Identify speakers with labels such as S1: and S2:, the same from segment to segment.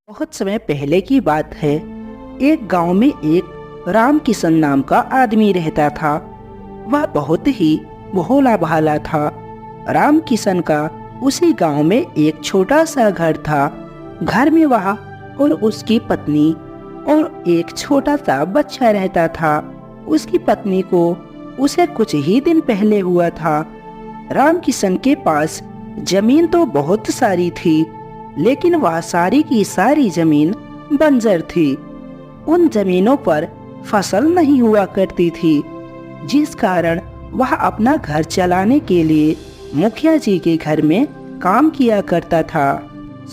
S1: बहुत समय पहले की बात है। एक गांव में एक राम किशन नाम का आदमी रहता था। वह बहुत ही भोला भाला था। राम किशन का उसी गांव में एक छोटा सा घर था। घर में वह और उसकी पत्नी और एक छोटा सा बच्चा रहता था। उसकी पत्नी को उसे कुछ ही दिन पहले हुआ था। राम किशन के पास जमीन तो बहुत सारी थी, लेकिन वह सारी की सारी जमीन बंजर थी। उन जमीनों पर फसल नहीं हुआ करती थी, जिस कारण वह अपना घर चलाने के लिए मुखिया जी के घर में काम किया करता था।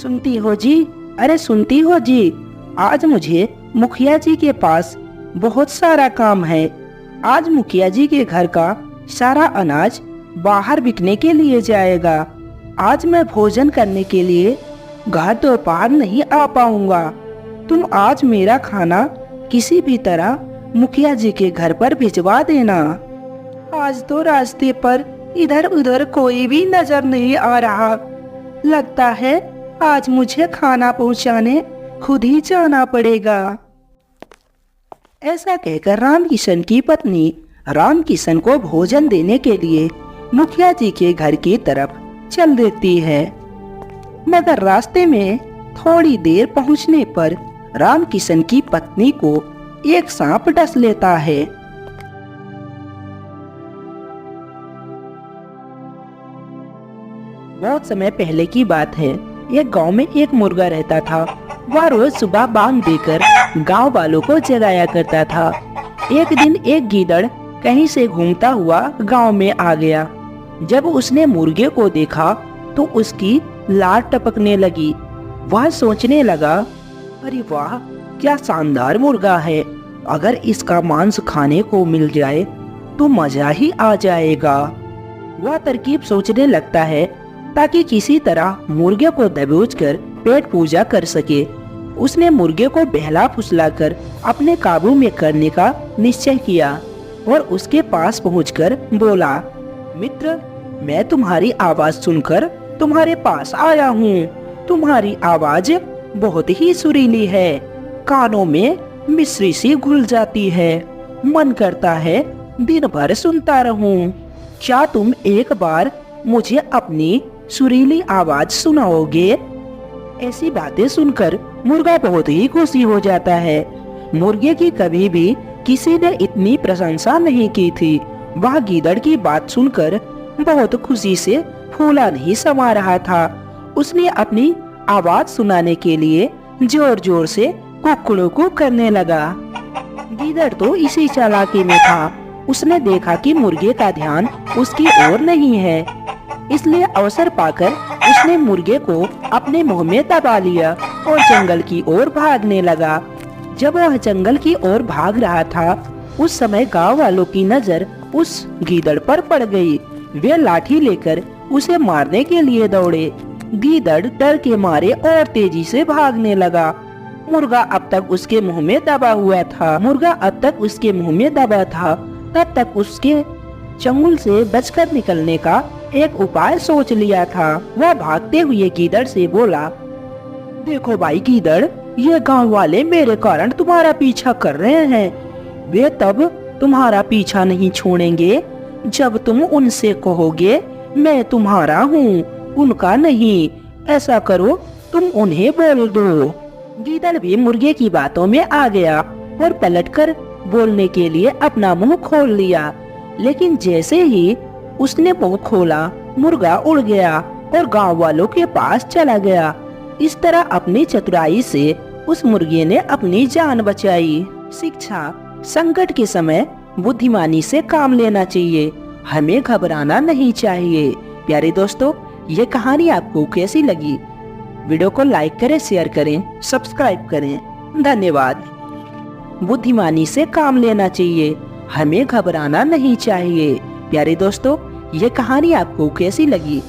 S1: सुनती हो जी, अरे सुनती हो जी, आज मुझे मुखिया जी के पास बहुत सारा काम है। आज मुखिया जी के घर का सारा अनाज बाहर बिकने के लिए जाएगा। आज मैं भोजन करने के लिए घर दोपहर नहीं आ पाऊंगा। तुम आज मेरा खाना किसी भी तरह मुखिया जी के घर पर भिजवा देना। आज तो रास्ते पर इधर उधर कोई भी नजर नहीं आ रहा। लगता है आज मुझे खाना पहुंचाने खुद ही जाना पड़ेगा। ऐसा कहकर राम किशन की पत्नी राम किशन को भोजन देने के लिए मुखिया जी के घर की तरफ चल देती है। मगर रास्ते में थोड़ी देर पहुंचने पर राम किशन की पत्नी को एक सांप डस लेता है। बहुत समय पहले की बात है। एक गांव में एक मुर्गा रहता था। वह रोज सुबह बांग देकर गांव वालों को जगाया करता था। एक दिन एक गीदड़ कहीं से घूमता हुआ गांव में आ गया। जब उसने मुर्गे को देखा तो उसकी लार टपकने लगी। वह सोचने लगा, अरे वाह, क्या शानदार मुर्गा है। अगर इसका मांस खाने को मिल जाए तो मजा ही आ जाएगा। वह तरकीब सोचने लगता है ताकि किसी तरह मुर्गे को दबोचकर पेट पूजा कर सके। उसने मुर्गे को बहला फुसलाकर अपने काबू में करने का निश्चय किया और उसके पास पहुंचकर बोला, मित्र, मैं तुम्हारी आवाज सुनकर तुम्हारे पास आया हूँ। तुम्हारी आवाज बहुत ही सुरीली है, कानों में मिश्री सी घुल जाती है। मन करता है दिन भर सुनता रहूं। क्या तुम एक बार मुझे अपनी सुरीली आवाज सुनाओगे? ऐसी बातें सुनकर मुर्गा बहुत ही खुशी हो जाता है। मुर्गे की कभी भी किसी ने इतनी प्रशंसा नहीं की थी। वह गीदड़ की बात सुनकर बहुत खुशी से फूला नहीं समा रहा था। उसने अपनी आवाज सुनाने के लिए जोर जोर से कुकड़ू करने लगा। गीदड़ तो इसी चालाकी में था। उसने देखा कि मुर्गे का ध्यान उसकी ओर नहीं है, इसलिए अवसर पाकर उसने मुर्गे को अपने मुंह में दबा लिया और जंगल की ओर भागने लगा। जब वह जंगल की ओर भाग रहा था, उस समय गांव वालों की नजर उस गीदड़ पर पड़ गई। वे लाठी लेकर उसे मारने के लिए दौड़े। गीदड़ डर के मारे और तेजी से भागने लगा। मुर्गा अब तक उसके मुंह में दबा हुआ था। तब तक उसके चंगुल से बचकर निकलने का एक उपाय सोच लिया था। वह भागते हुए गीदड़ से बोला, देखो भाई गीदड़, ये गांव वाले मेरे कारण तुम्हारा पीछा कर रहे हैं। वे तब तुम्हारा पीछा नहीं छोड़ेंगे जब तुम उनसे कहोगे मैं तुम्हारा हूँ, उनका नहीं। ऐसा करो, तुम उन्हें बोल दो। गीदड़ भी मुर्गे की बातों में आ गया और पलटकर बोलने के लिए अपना मुंह खोल लिया। लेकिन जैसे ही उसने मुंह खोला, मुर्गा उड़ गया और गांव वालों के पास चला गया। इस तरह अपनी चतुराई से उस मुर्गे ने अपनी जान बचाई। शिक्षा, संकट के समय बुद्धिमानी से काम लेना चाहिए, हमें घबराना नहीं चाहिए। प्यारे दोस्तों, ये कहानी आपको कैसी लगी? वीडियो को लाइक करें, शेयर करें, सब्सक्राइब करें। धन्यवाद। बुद्धिमानी से काम लेना चाहिए, हमें घबराना नहीं चाहिए। प्यारे दोस्तों, ये कहानी आपको कैसी लगी?